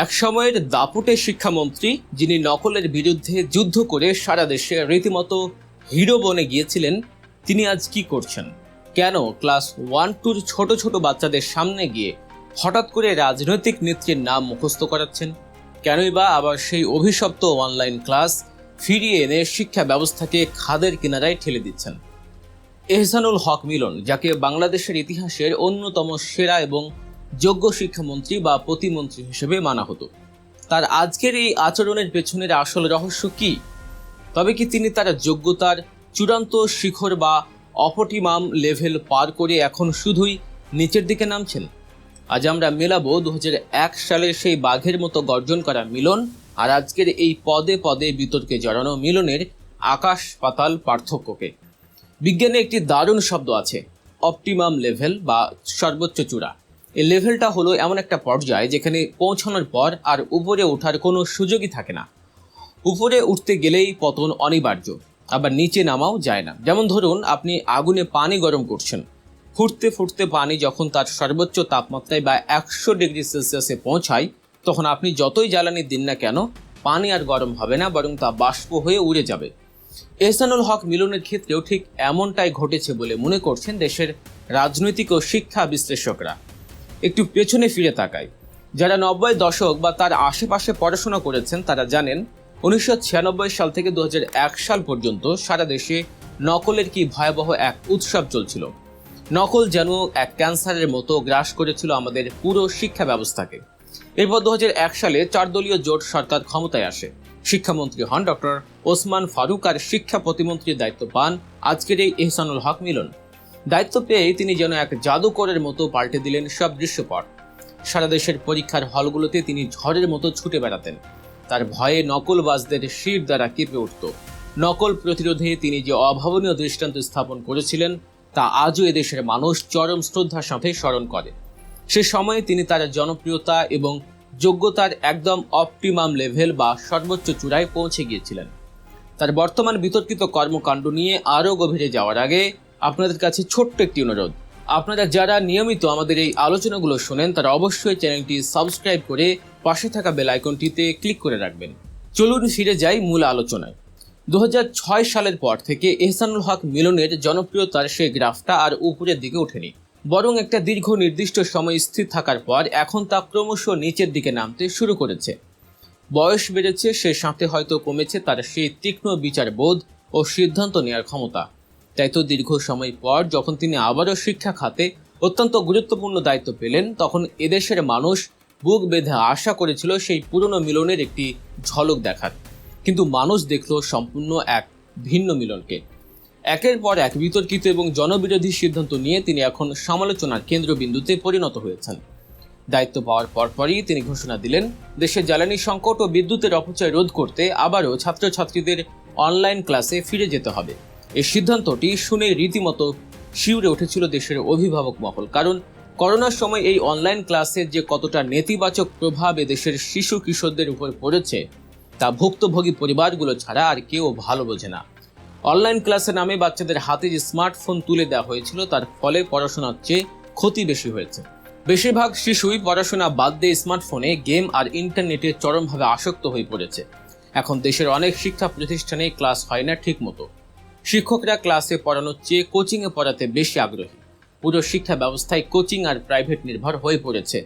এক সময়ের দাপুটে শিক্ষামন্ত্রী, যিনি নকলের বিরুদ্ধে যুদ্ধ করে সারা দেশে রীতিমতো হিরো বনে গিয়েছিলেন, তিনি আজ কি করছেন? কেন ক্লাস 1-2 ছোট ছোট বাচ্চাদের সামনে গিয়ে হঠাৎ করে রাজনৈতিক নেত্রীর নাম মুখস্থ করাচ্ছেন? কেনই বা আবার সেই অভিশপ্ত অনলাইন ক্লাস ফিরিয়ে এনে শিক্ষা ব্যবস্থাকে খাদের কিনারায় ঠেলে দিচ্ছেন? এহসানুল হক মিলন, যাকে বাংলাদেশের ইতিহাসের অন্যতম সেরা এবং যোগ্য শিক্ষামন্ত্রী বা প্রতিমন্ত্রী হিসেবে মানা হতো, তার আজকের এই আচরণের পেছনের আসল রহস্য কি? তবে কি তিনি তার যোগ্যতার চূড়ান্ত শিখর বা অপটিমাম লেভেল পার করে এখন শুধুই নিচের দিকে নামছেন? আজ আমরা মেলাবো 2001 সালের সেই বাঘের মতো গর্জন করা মিলন আর আজকের এই পদে পদে বিতর্কে জড়ানো মিলনের আকাশ পাতাল পার্থক্যকে। বিজ্ঞানে একটি দারুণ শব্দ আছে, অপটিমাম লেভেল বা সর্বোচ্চ চূড়া। এই লেভেলটা হলো এমন একটা পর্যায় যেখানে পৌঁছানোর পর আর উপরে ওঠার কোনো সুযোগই থাকে না। উপরে উঠতে গেলেই পতন অনিবার্য, আবার নিচে নামাও যায় না। যেমন ধরুন, আপনি আগুনে পানি গরম করছেন, ফুটতে ফুটতে পানি যখন তার সর্বোচ্চ তাপমাত্রায় বা 100 ডিগ্রি সেলসিয়াসে পৌঁছায়, তখন আপনি যতই জ্বালানি দিন না কেন পানি আর গরম হবে না, বরং তা বাষ্প হয়ে উড়ে যাবে। এহসানুল হক মিলনের ক্ষেত্রেও ঠিক এমনটাই ঘটেছে বলে মনে করছেন দেশের রাজনৈতিক ও শিক্ষা বিশ্লেষকরা। একটু পেছনে ফিরে তাকায়, যারা 90 দশক বা তার আশেপাশে পড়াশোনা করেছেন তারা জানেন 1996 সাল থেকে 2001 সাল পর্যন্ত সারা দেশে নকলের কি ভয়াবহ এক উৎসব চলছিল। নকল যেন এক ক্যান্সারের মতো গ্রাস করেছিল আমাদের পুরো শিক্ষা ব্যবস্থাকে। এরপর 2001 সালে 4 দলীয় জোট সরকার ক্ষমতায় আসে। শিক্ষামন্ত্রী হন ডক্টর ওসমান ফারুক আর শিক্ষা প্রতিমন্ত্রীর দায়িত্ব পান আজকের এই এহসানুল হক মিলন। দায়িত্ব পেয়ে তিনি যেন এক জাদুকরের মতো পাল্টে দিলেন সব দৃশ্যপট। সারা দেশের পরীক্ষার হলগুলোতে তিনি ঝড়ের মতো ছুটে বেড়াতেন। তার ভয়ে নকলবাজদের শির দ্বারা কেঁপে উঠত। নকল প্রতিরোধে তিনি যে অভাবনীয় দৃষ্টান্ত স্থাপন করেছিলেন তা আজও এদেশের মানুষ চরম শ্রদ্ধার সাথে স্মরণ করে। সে সময়ে তিনি তার জনপ্রিয়তা এবং যোগ্যতার একদম অপটিমাম লেভেল বা সর্বোচ্চ চূড়ায় পৌঁছে গিয়েছিলেন। তার বর্তমান বিতর্কিত কর্মকাণ্ড নিয়ে আরও গভীরে যাওয়ার আগে আপনাদের কাছে ছোট্ট একটি অনুরোধ। আপনারা যারা নিয়মিত আমাদের এই আলোচনাগুলো শোনেন তারা অবশ্যই চ্যানেলটি সাবস্ক্রাইব করে পাশে থাকা বেল আইকনটিতে ক্লিক করে রাখবেন। চলুন ফিরে যাই মূল আলোচনায়। 2006 সালের পর থেকে এহসানুল হক মিলনের জনপ্রিয়তার সেই গ্রাফটা আর উপরের দিকে ওঠেনি, বরং একটা দীর্ঘ নির্দিষ্ট সময় স্থির থাকার পর এখন তা ক্রমশ নিচের দিকে নামতে শুরু করেছে। বয়স বেড়েছে, সে সাথে হয়তো কমেছে তার সেই তীক্ষ্ণ বিচারবোধ ও সিদ্ধান্ত নেওয়ার ক্ষমতা। তাই তো দীর্ঘ সময় পর যখন তিনি আবারও শিক্ষা খাতে অত্যন্ত গুরুত্বপূর্ণ দায়িত্ব পেলেন, তখন এদেশের মানুষ বুক বেঁধে আশা করেছিল সেই পুরনো মিলনের একটি ঝলক দেখার। কিন্তু মানুষ দেখল সম্পূর্ণ এক ভিন্ন মিলনকে। একের পর এক বিতর্কিত এবং জনবিরোধী সিদ্ধান্ত নিয়ে তিনি এখন সমালোচনার কেন্দ্রবিন্দুতে পরিণত হয়েছেন। দায়িত্ব পাওয়ার পরপরই তিনি ঘোষণা দিলেন, দেশের জ্বালানি সংকট ও বিদ্যুতের অপচয় রোধ করতে আবারও ছাত্রছাত্রীদের অনলাইন ক্লাসে ফিরে যেতে হবে। এই সিদ্ধান্তটি শুনে রীতিমতো শিউরে উঠেছিল দেশের অভিভাবক মহল। কারণ করোনার সময় এই অনলাইন ক্লাসের যে কতটা নেতিবাচক প্রভাব দেশের শিশু কিশোরদের উপর পড়েছে তা ভুক্তভোগী পরিবারগুলো ছাড়া আর কেউ ভালো বোঝে না। অনলাইন ক্লাসের নামে বাচ্চাদের হাতে যে স্মার্টফোন তুলে দেওয়া হয়েছিল তার ফলে পড়াশোনার চেয়ে ক্ষতি বেশি হয়েছে। বেশিরভাগ শিশুই পড়াশোনা বাদ দিয়ে স্মার্টফোনে গেম আর ইন্টারনেটে চরমভাবে আসক্ত হয়ে পড়েছে। এখন দেশের অনেক শিক্ষা প্রতিষ্ঠানে ক্লাস হয় না ঠিক মতো। শিক্ষকরা ক্লাসে পড়ানোর চেয়ে কোচিংয়ে পড়াতে বেশি আগ্রহী। পুরো শিক্ষা ব্যবস্থায় কোচিং আর প্রাইভেট নির্ভর হয়ে পড়েছে।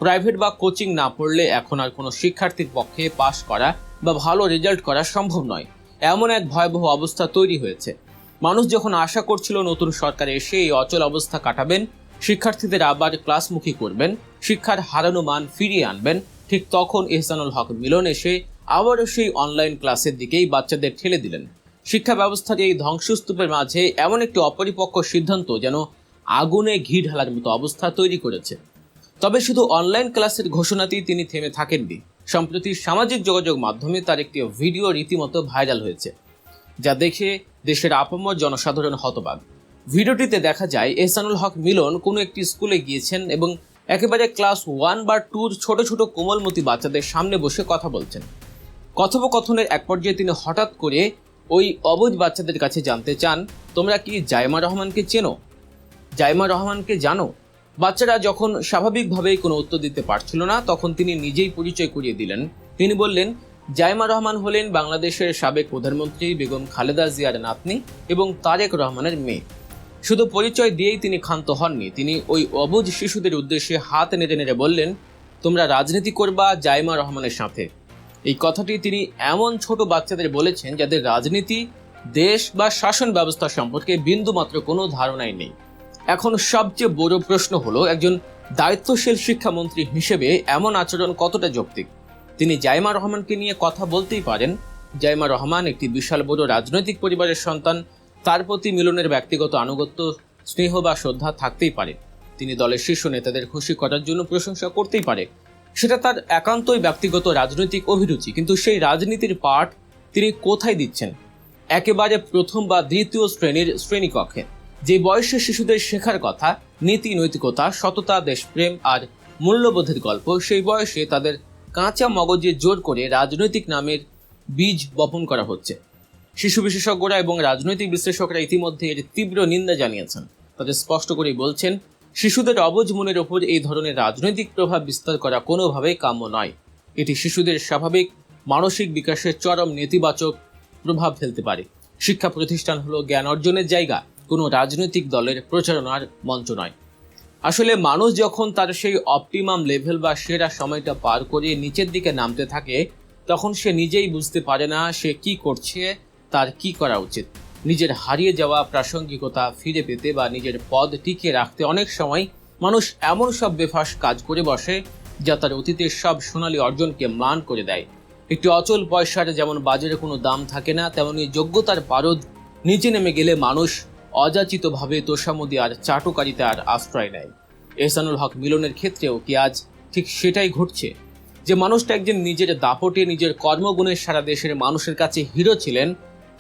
প্রাইভেট বা কোচিং না পড়লে এখন আর কোনো শিক্ষার্থীর পক্ষে পাস করা বা ভালো রেজাল্ট করা সম্ভব নয়, এমন এক ভয়াবহ অবস্থা তৈরি হয়েছে। মানুষ যখন আশা করছিল নতুন সরকার এসে এই অচল অবস্থা কাটাবেন, শিক্ষার্থীদের আবার ক্লাসমুখী করবেন, শিক্ষার হারানো মান ফিরিয়ে আনবেন, ঠিক তখন এহসানুল হক মিলন এসে আবারও সেই অনলাইন ক্লাসের দিকেই বাচ্চাদের ঠেলে দিলেন। শিক্ষা ব্যবস্থার এই ধ্বংসস্তূপের মাঝে এমন একটি অপরিপক্ক সিদ্ধান্ত যেন আগুনে ঘি ঢালার মতো অবস্থা তৈরি করেছে। তবে শুধু অনলাইন ক্লাসের ঘোষণাতেই তিনি থেমে থাকেননি। সম্প্রতি সামাজিক যোগাযোগ মাধ্যমে তার একটি ভিডিও রীতিমতো ভাইরাল হয়েছে, যা দেখে দেশের আপামর জনসাধারণ হতবাক। ভিডিওটিতে দেখা যায় এহসানুল হক মিলন কোনো একটি স্কুলে গিয়েছেন এবং একেবারে ক্লাস 1 বা 2 ছোট ছোট কোমলমতি বাচ্চাদের সামনে বসে কথা বলছেন। কথোপকথনের এক পর্যায়ে তিনি হঠাৎ করে ওই অবুঝ বাচ্চাদের কাছে জানতে চান, তোমরা কি জাইমা রহমানকে চেনো? জাইমা রহমানকে জানো? বাচ্চারা যখন স্বাভাবিকভাবেই কোনো উত্তর দিতে পারছিল না, তখন তিনি নিজেই পরিচয় করিয়ে দিলেন। তিনি বললেন, জাইমা রহমান হলেন বাংলাদেশের সাবেক প্রধানমন্ত্রী বেগম খালেদা জিয়ার নাতনি এবং তারেক রহমানের মেয়ে। শুধু পরিচয় দিয়েই তিনি ক্ষান্ত হননি, তিনি ওই অবুঝ শিশুদের উদ্দেশ্যে হাত নেড়ে নেড়ে বললেন, তোমরা রাজনীতি করবা জাইমা রহমানের সাথে। এই কথাটি তিনি এমন ছোট বাচ্চাদের বলেছেন যাদের রাজনীতি, দেশ বা শাসন ব্যবস্থা সম্পর্কে বিন্দুমাত্র কোনো ধারণাই নেই। এখন সবচেয়ে বড় প্রশ্ন হলো, একজন দায়িত্বশীল শিক্ষামন্ত্রী হিসেবে এমন আচরণ কতটা যৌক্তিক? তিনি জাইমা রহমানকে নিয়ে কথা বলতেই পারেন। জাইমা রহমান একটি বিশাল বড় রাজনৈতিক পরিবারের সন্তান, তার প্রতি মিলনের ব্যক্তিগত আনুগত্য, স্নেহ বা শ্রদ্ধা থাকতেই পারে। তিনি দলের শীর্ষ নেতাদের খুশি করার জন্য প্রশংসা করতেই পারে, সেটা তার একান্তই ব্যক্তিগত রাজনৈতিক অভিরুচি। কিন্তু সেই রাজনীতির পাঠ তিনি কোথায় দিচ্ছেন? একেবারে প্রথম বা দ্বিতীয় শ্রেণীর শ্রেণীকক্ষে। যে বয়সে শিশুদের শেখার কথা নীতি, নৈতিকতা, সততা, দেশপ্রেম আর মূল্যবোধের গল্প, সেই বয়সে তাদের কাঁচা মগজে জোর করে রাজনৈতিক নামের বীজ বপন করা হচ্ছে। শিশু বিশেষজ্ঞরা এবং রাজনৈতিক বিশ্লেষকরা ইতিমধ্যে এর তীব্র নিন্দা জানিয়েছেন। তাদের স্পষ্ট করেই বলছেন, শিশুদের অবুঝ মনের ওপর এই ধরনের রাজনৈতিক প্রভাব বিস্তার করা কোনোভাবেই কাম্য নয়। এটি শিশুদের স্বাভাবিক মানসিক বিকাশের চরম নেতিবাচক প্রভাব ফেলতে পারে। শিক্ষা প্রতিষ্ঠান হলো জ্ঞান অর্জনের জায়গা, কোনো রাজনৈতিক দলের প্রচারণার মঞ্চ নয়। আসলে মানুষ যখন তার সেই অপটিমাম লেভেল বা সেরা সময়টা পার করে নিচের দিকে নামতে থাকে, তখন সে নিজেই বুঝতে পারে না সে কি করছে, তার কি করা উচিত। নিজের হারিয়ে যাওয়া প্রাসঙ্গিকতা ফিরে পেতে বা নিজের পদ টিকিয়ে রাখতে অনেক সময় মানুষ এমন সব বেফাস কাজ করে বসে যা তার অতীতের সব সোনালী অর্জনকে ম্লান করে দেয়। একটি অচল পয়সার যেমন বাজারে কোনো দাম থাকে না, তেমনি যোগ্যতার পারদ নিচে নেমে গেলে মানুষ অযাচিতভাবে তোষামোদী আর চাটুকারিতে আর আশ্রয় নেয়। এহসানুল হক মিলনের ক্ষেত্রেও কি আজ ঠিক সেটাই ঘটছে? যে মানুষটা একজন নিজের দাপটে, নিজের কর্মগুণে সারা দেশের মানুষের কাছে হিরো ছিলেন,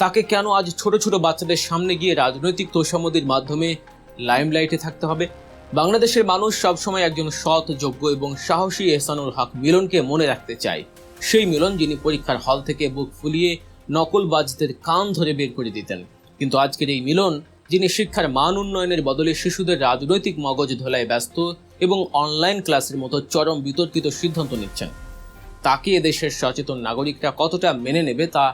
তাকে কেন আজ ছোট ছোট বাচ্চাদের সামনে গিয়ে রাজনৈতিক তোষামোদীর মাধ্যমে লাইমলাইটে থাকতে হবে? বাংলাদেশের মানুষ সবসময় একজন সৎ, যোগ্য এবং সাহসী এহসানুল হক মিলনকে মনে রাখতে চায়। সেই মিলন যিনি পরীক্ষার হল থেকে বুক ফুলিয়ে নকলবাজদের কান ধরে বের করে দিতেন। কিন্তু আজকের এই মিলন, যিনি শিক্ষার মান উন্নয়নের বদলে শিশুদের রাজনৈতিক মগজ ধোলায় ব্যস্ত এবং অনলাইন ক্লাসের মতো চরম বিতর্কিত সিদ্ধান্ত নিচ্ছেন, তাকে এদেশের সচেতন নাগরিকরা কতটা মেনে নেবে তা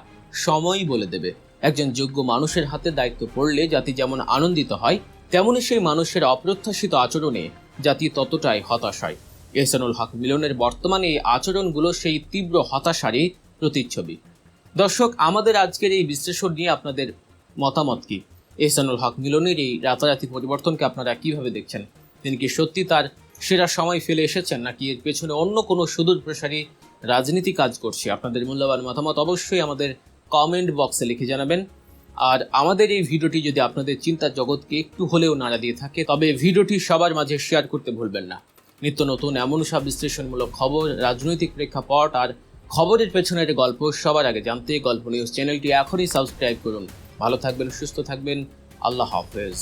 সময়ই বলে দেবে। একজন যোগ্য মানুষের হাতে দায়িত্ব পড়লে জাতি যেমন আনন্দিত হয়, তেমনি সেই মানুষের অপ্রত্যাশিত আচরণে জাতি ততটাই হতাশ হয়। এহসানুল হক মিলনের বর্তমানে এই আচরণগুলো সেই তীব্র হতাশারই প্রতিচ্ছবি। দর্শক, আমাদের আজকের এই বিশ্লেষণ নিয়ে আপনাদের মতামত কি? এহসানুল হক মিলনের এই রাতারাতি পরিবর্তনকে আপনারা কিভাবে দেখছেন? তিনি কি সত্যি তার সেরা সময় ফেলে এসেছেন, নাকি এর পেছনে অন্য কোনো সুদূর প্রসারী রাজনীতি কাজ করছে? আপনাদের মূল্যবান মতামত অবশ্যই আমাদের কমেন্ট বক্সে লিখে জানাবেন। আর আমাদের এই ভিডিওটি যদি আপনাদের চিন্তার জগৎকে একটু হলেও নাড়া দিয়ে থাকে, তবে ভিডিওটি সবার মাঝে শেয়ার করতে ভুলবেন না। নিত্য নতুন এমন সব বিশ্লেষণমূলক খবর, রাজনৈতিক প্রেক্ষাপট আর খবরের পেছনের গল্প সবার আগে জানতে গল্প নিউজ চ্যানেলটি এখনই সাবস্ক্রাইব করুন। ভালো থাকবেন, সুস্থ থাকবেন। আল্লাহ হাফেজ।